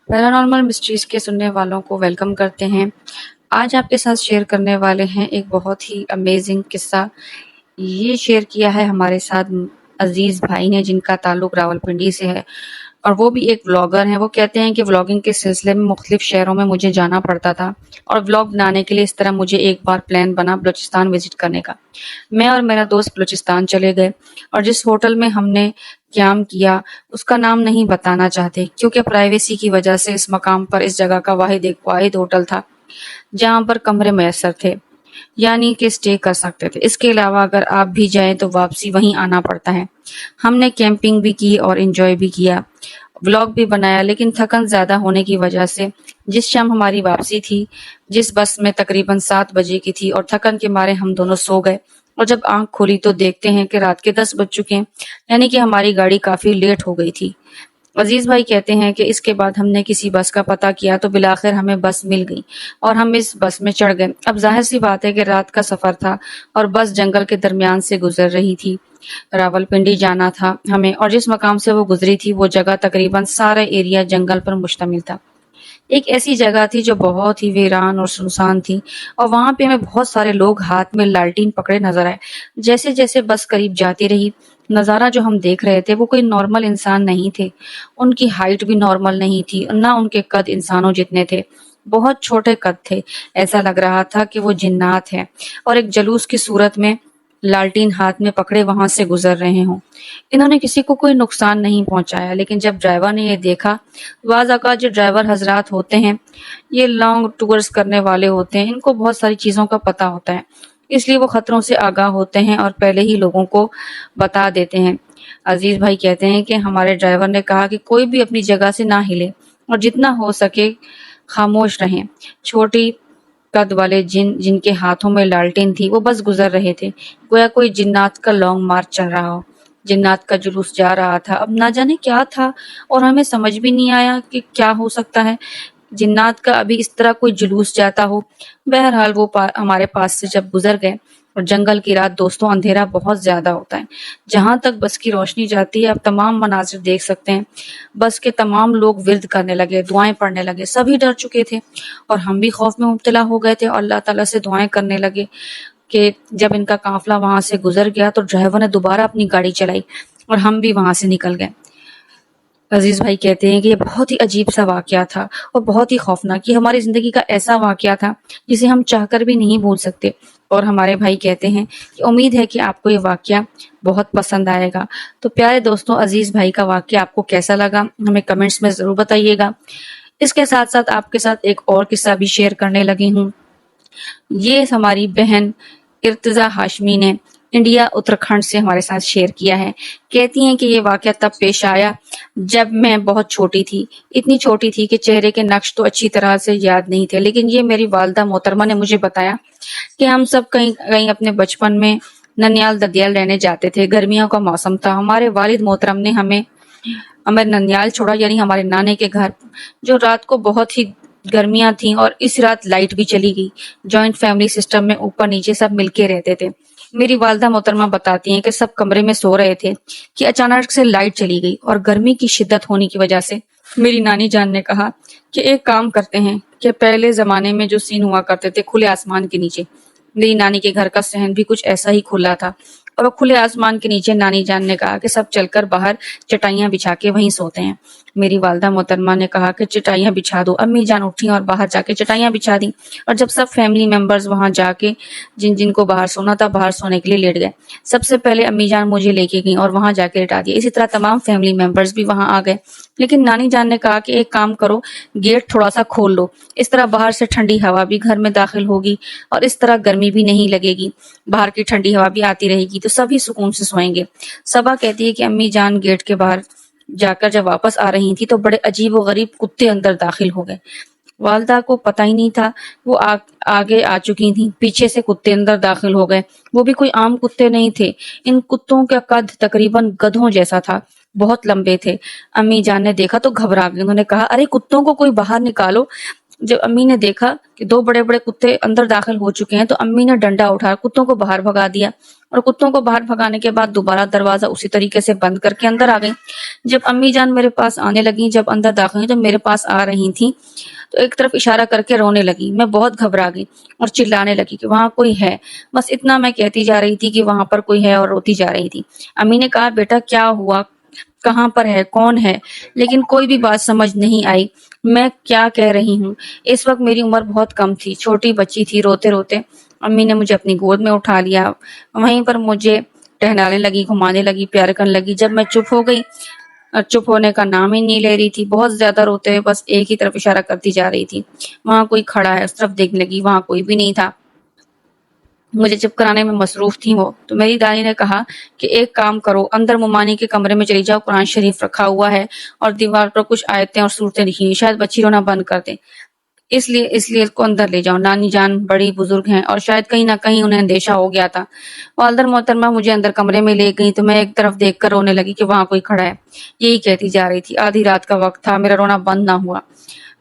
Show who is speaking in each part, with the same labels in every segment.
Speaker 1: Paranormal mysteries के सुनने वालों को वेलकम करते हैं। आज आपके साथ शेयर करने वाले हैं एक बहुत ही अमेजिंग किस्सा। ये शेयर किया है हमारे साथ अजीज भाई ने, जिनका ताल्लुक रावलपिंडी से है और वो भी एक व्लॉगर हैं। वो कहते हैं कि व्लॉगिंग के सिलसिले में मुख्तलिफ शहरों में मुझे जाना पड़ता था और व्लॉग बनाने के लिए इस तरह मुझे एक बार प्लान बना बलूचिस्तान विजिट करने का। मैं और मेरा दोस्त बलूचिस्तान चले गए और जिस होटल में हमने क्याम किया उसका नाम नहीं बताना चाहते, क्योंकि प्राइवेसी की वजह से इस मकाम पर इस जगह का वाहिद होटल था जहां पर कमरे मैसर थे, यानी कि स्टे कर सकते थे। इसके अलावा अगर आप भी जाएं तो वापसी वहीं आना पड़ता है। हमने कैंपिंग भी की और एंजॉय भी किया, व्लॉग भी बनाया, लेकिन थकन ज्यादा होने की वजह से जिस शाम हमारी वापसी थी, जिस बस में तकरीबन 7 बजे की थी, और थकन के मारे हम दोनों सो गए। और जब आंख खोली तो देखते हैं कि रात के 10 बज चुके हैं, यानी कि हमारी गाड़ी काफी लेट हो गई थी। अजीज भाई कहते हैं कि इसके बाद हमने किसी बस का पता किया तो बिलाखिर हमें बस मिल गई और हम इस बस में चढ़ गए। अब जाहिर सी बात है कि रात का सफर था और बस जंगल के दरमियान से गुजर रही थी। रावलपिंडी जाना था हमें, और जिस मकाम से वो गुजरी थी वो जगह तकरीबन सारा एरिया जंगल पर मुश्तमिल था। एक ऐसी जगह थी जो बहुत ही वीरान और सुनसान थी, और वहां पे हमें बहुत सारे लोग हाथ में लालटीन पकड़े नजर आए। जैसे जैसे बस करीब जाती रही, नजारा जो हम देख रहे थे वो कोई नॉर्मल इंसान नहीं थे। उनकी हाइट भी नॉर्मल नहीं थी, ना उनके कद इंसानों जितने थे, बहुत छोटे कद थे। ऐसा लग रहा था कि वो जिन्नात है और एक जलूस की सूरत में लालटीन हाथ में पकड़े वहां से गुजर रहे हों। इन्होंने किसी को कोई नुकसान नहीं पहुंचाया, लेकिन जब ड्राइवर ने ये देखा, बाज़ औक़ात जो ड्राइवर हजरात होते हैं ये लॉन्ग टूर्स करने वाले होते हैं, इनको बहुत सारी चीजों का पता होता है, इसलिए वो खतरों से आगाह होते हैं और पहले ही लोगों को बता देते हैं। अजीज भाई कहते हैं कि हमारे ड्राइवर ने कहा कि कोई भी अपनी जगह से ना हिले और जितना हो सके खामोश रहें। छोटी कद वाले जिनके हाथों में लालटेन थी वो बस गुजर रहे थे, गोया कोई जिन्नात का लॉन्ग मार्च चल रहा हो। जिन्नात का जुलूस जा रहा था, अब ना जाने क्या था और हमें समझ भी नहीं आया कि क्या हो सकता है। जिन्नात का अभी इस तरह कोई जुलूस जाता हो। बहरहाल वो हमारे पास से जब गुजर गए, और जंगल की रात दोस्तों अंधेरा बहुत ज्यादा होता है। जहां तक बस की रोशनी जाती है आप तमाम मनाजिर देख सकते हैं। बस के तमाम लोग विर्द करने लगे, दुआएं पढ़ने लगे, सभी डर चुके थे और हम भी खौफ में मुब्तला हो गए थे और अल्लाह ताला से दुआएं करने लगे कि जब इनका काफिला वहां से गुजर गया तो ड्राइवर ने दोबारा अपनी गाड़ी चलाई और हम भी वहां से निकल गए। अजीज भाई कहते हैं कि ये बहुत ही अजीब सा वाकया था और बहुत ही खौफनाक। ये हमारी जिंदगी का ऐसा वाकया था जिसे हम चाहकर भी नहीं भूल सकते। और हमारे भाई कहते हैं कि उम्मीद है कि आपको ये वाकया बहुत पसंद आएगा। तो प्यारे दोस्तों, अजीज भाई का वाकया आपको कैसा लगा हमें कमेंट्स में जरूर बताइएगा। इसके साथ साथ आपके साथ एक और किस्सा भी शेयर करने लगी हूँ। ये हमारी बहन इर्तजा हाशमी ने इंडिया उत्तराखंड से हमारे साथ शेयर किया है। कहती हैं कि ये वाकया तब पेश आया जब मैं बहुत छोटी थी, इतनी छोटी थी कि चेहरे के नक्श तो अच्छी तरह से याद नहीं थे, लेकिन ये मेरी वालदा मोहतरमा ने मुझे बताया कि हम सब कहीं कहीं अपने बचपन में ननियाल ददियाल रहने जाते थे। गर्मियों का मौसम था, हमारे वालिद मोहतरम ने हमें हमें ननियाल छोड़ा, यानी हमारे नाने के घर, जो रात को बहुत ही गर्मियां थी और इस रात लाइट भी चली गई। जॉइंट फैमिली सिस्टम में ऊपर नीचे सब मिलके रहते थे। मेरी वालदा मोहतरमा बताती हैं कि सब कमरे में सो रहे थे कि अचानक से लाइट चली गई और गर्मी की शिद्दत होने की वजह से मेरी नानी जान ने कहा कि एक काम करते हैं कि पहले जमाने में जो सीन हुआ करते थे खुले आसमान के नीचे, मेरी नानी के घर का सहन भी कुछ ऐसा ही खुला था और खुले आसमान के नीचे नानी जान ने कहा कि सब चलकर बाहर चटाइयां बिछा के वहीं सोते हैं। मेरी वालदा मोहतरमा ने कहा कि चटाइयां बिछा दो। अम्मी जान उठी और बाहर जाके चटाइयां बिछा दी, और जब सब फैमिली मेंबर्स वहां जाके जिन जिन को बाहर सोना था बाहर सोने के लिए लेट गए। सबसे पहले अम्मी जान मुझे लेके गई और वहां जाके लेटा दिया। इसी तरह तमाम फैमिली मेंबर्स भी वहां आ गए, लेकिन नानी जान ने कहा कि एक काम करो, गेट थोड़ा सा खोल लो, इस तरह बाहर से ठंडी हवा भी घर में दाखिल होगी और इस तरह गर्मी भी नहीं लगेगी, बाहर की ठंडी हवा भी आती रहेगी तो सभी सुकून से सोएंगे। सबा कहती है कि अम्मी जान गेट के बाहर जाकर जब वापस आ रही थी तो बड़े अजीब व गरीब कुत्ते अंदर दाखिल हो गए। वालदा को पता ही नहीं था, वो आगे आ चुकी थी, पीछे से कुत्ते अंदर दाखिल हो गए। वो भी कोई आम कुत्ते नहीं थे, इन कुत्तों का कद तकरीबन गधों जैसा था, बहुत लंबे थे। अम्मी जान ने देखा तो घबरा गई, उन्होंने कहा अरे कुत्तों को कोई बाहर निकालो। जब अम्मी ने देखा कि 2 बड़े-बड़े कुत्ते अंदर दाखिल हो चुके हैं तो अम्मी ने डंडा उठा कुत्तों को बाहर भगा दिया और कुत्तों को बाहर भगाने के बाद दोबारा दरवाजा उसी तरीके से बंद करके अंदर आ गई। जब अम्मी जान मेरे पास आने लगी, जब अंदर दाखिल हुई तो मेरे पास आ रही थी तो एक तरफ इशारा करके रोने लगी। मैं बहुत घबरा गई और चिल्लाने लगी कि वहां कोई है। बस इतना मैं कहती जा रही थी कि वहां पर कोई है और रोती जा रही थी। अम्मी ने कहा, बेटा क्या हुआ, कहाँ पर है, कौन है, लेकिन कोई भी बात समझ नहीं आई मैं क्या कह रही हूँ। इस वक्त मेरी उम्र बहुत कम थी, छोटी बच्ची थी। रोते रोते अम्मी ने मुझे अपनी गोद में उठा लिया, वहीं पर मुझे टहलाने लगी, घुमाने लगी, प्यार करने लगी। जब मैं चुप हो गई, चुप होने का नाम ही नहीं ले रही थी, बहुत ज्यादा रोते हुए बस एक ही तरफ इशारा करती जा रही थी, वहां कोई खड़ा है। उस तरफ देखने लगी, वहां कोई भी नहीं था। मुझे चुप कराने में मसरूफ थी वो। तो मेरी दादी ने कहा कि एक काम करो, अंदर मुमानी के कमरे में चली जाओ, कुरान शरीफ रखा हुआ है और दीवार पर कुछ आयतें और सूरतें लिखी हैं, शायद बच्ची रोना बंद कर दे, इसलिए इसको अंदर ले जाओ। नानी जान बड़ी बुजुर्ग हैं और शायद कहीं ना कहीं उन्हें अंदेशा हो गया था। वालदा मोहतरमा मुझे अंदर कमरे में ले गई तो मैं एक तरफ देखकर रोने लगी कि वहां कोई खड़ा है। यही कहती जा रही थी। आधी रात का वक्त था, मेरा रोना बंद ना हुआ।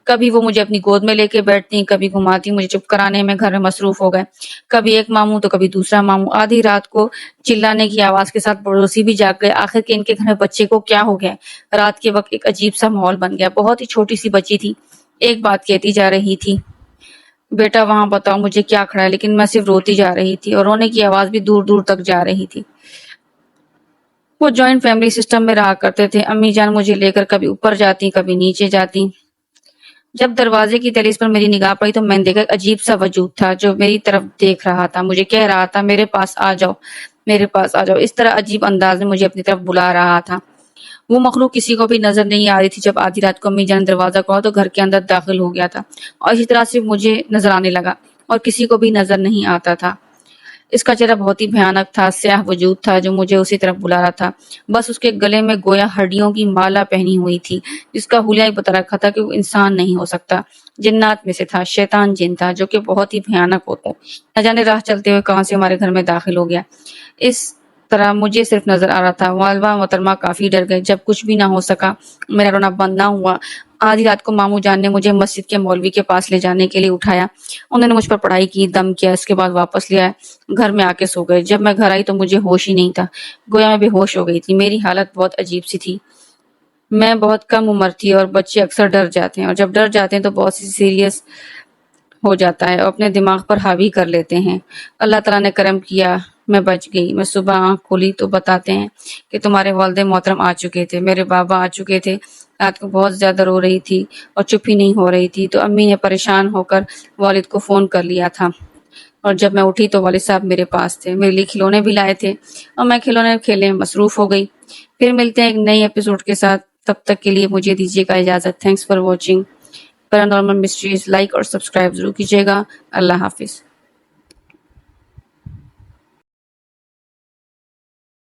Speaker 1: कभी वो मुझे अपनी गोद में लेके बैठती, कभी घुमाती, मुझे चुप कराने में घर में मसरूफ हो गए। कभी एक मामू तो कभी दूसरा मामू। आधी रात को चिल्लाने की आवाज के साथ पड़ोसी भी जाग गए। आखिर के इनके घर में बच्चे को क्या हो गया। रात के वक्त एक अजीब सा माहौल बन गया। बहुत ही छोटी सी बच्ची थी, एक बात कहती जा रही थी, बेटा वहां बताओ मुझे क्या खड़ा है, लेकिन मैं सिर्फ रोती जा रही थी और रोने की आवाज भी दूर दूर तक जा रही थी। वो जॉइंट फैमिली सिस्टम में रहा करते थे। अम्मी जान मुझे लेकर कभी ऊपर जाती, कभी नीचे जाती। जब दरवाजे की दहलीज पर मेरी निगाह पड़ी तो मैंने देखा एक अजीब सा वजूद था जो मेरी तरफ देख रहा था, मुझे कह रहा था, मेरे पास आ जाओ, मेरे पास आ जाओ। इस तरह अजीब अंदाज में मुझे अपनी तरफ बुला रहा था। वो मखलूक किसी को भी नजर नहीं आ रही थी। जब आधी रात को अम्मी जान दरवाजा खोला तो घर के अंदर दाखिल हो गया था और इसी तरह सिर्फ मुझे नजर आने लगा और किसी को भी नजर नहीं आता था। इसका चेहरा बहुत ही भयानक था, स्याह वजूद था जो मुझे उसी तरफ बुला रहा था। बस उसके गले में गोया हड्डियों की माला पहनी हुई थी, जिसका हुलिया ही बता रखा था कि वो इंसान नहीं हो सकता, जिन्नात में से था, शैतान जिन था, जो कि बहुत ही भयानक होता है। न जाने राह चलते हुए कहां से हमारे घर में दाखिल हो गया। इस तरह मुझे सिर्फ नजर आ रहा था। वालवा मोहतरमा काफी डर गए। जब कुछ भी ना हो सका, मेरा रोना बंद ना हुआ, आधी रात को मामू जान ने मुझे मस्जिद के मौलवी के पास ले जाने के लिए उठाया। उन्होंने मुझ पर पढ़ाई की, दम किया, इसके बाद वापस ले आए। घर में आके सो गए। जब मैं घर आई तो मुझे होश ही नहीं था, गोया मैं बेहोश हो गई थी। मेरी हालत बहुत अजीब सी थी। मैं बहुत कम उम्र थी और बच्चे अक्सर डर जाते हैं और जब डर जाते हैं तो बहुत सी सीरियस हो जाता है और अपने दिमाग पर हावी कर लेते हैं। अल्लाह ताला ने करम किया, मैं बच गई। मैं सुबह आंख खोली तो बताते हैं कि तुम्हारे वालिद मोहतरम आ चुके थे, मेरे बाबा आ चुके थे। रात को बहुत ज्यादा रो रही थी और चुप ही नहीं हो रही थी, तो अम्मी ने परेशान होकर वालिद को फोन कर लिया था और जब मैं उठी तो वालिद साहब मेरे पास थे, मेरे लिए खिलौने भी लाए थे और मैं खिलौने खेलने में मसरूफ हो गई। फिर मिलते हैं एक नई एपिसोड के साथ, तब तक के लिए मुझे दीजिएगा इजाजत। Thanks for watching paranormal mysteries. Like और सब्सक्राइब जरूर कीजिएगा। अल्लाह हाफिज।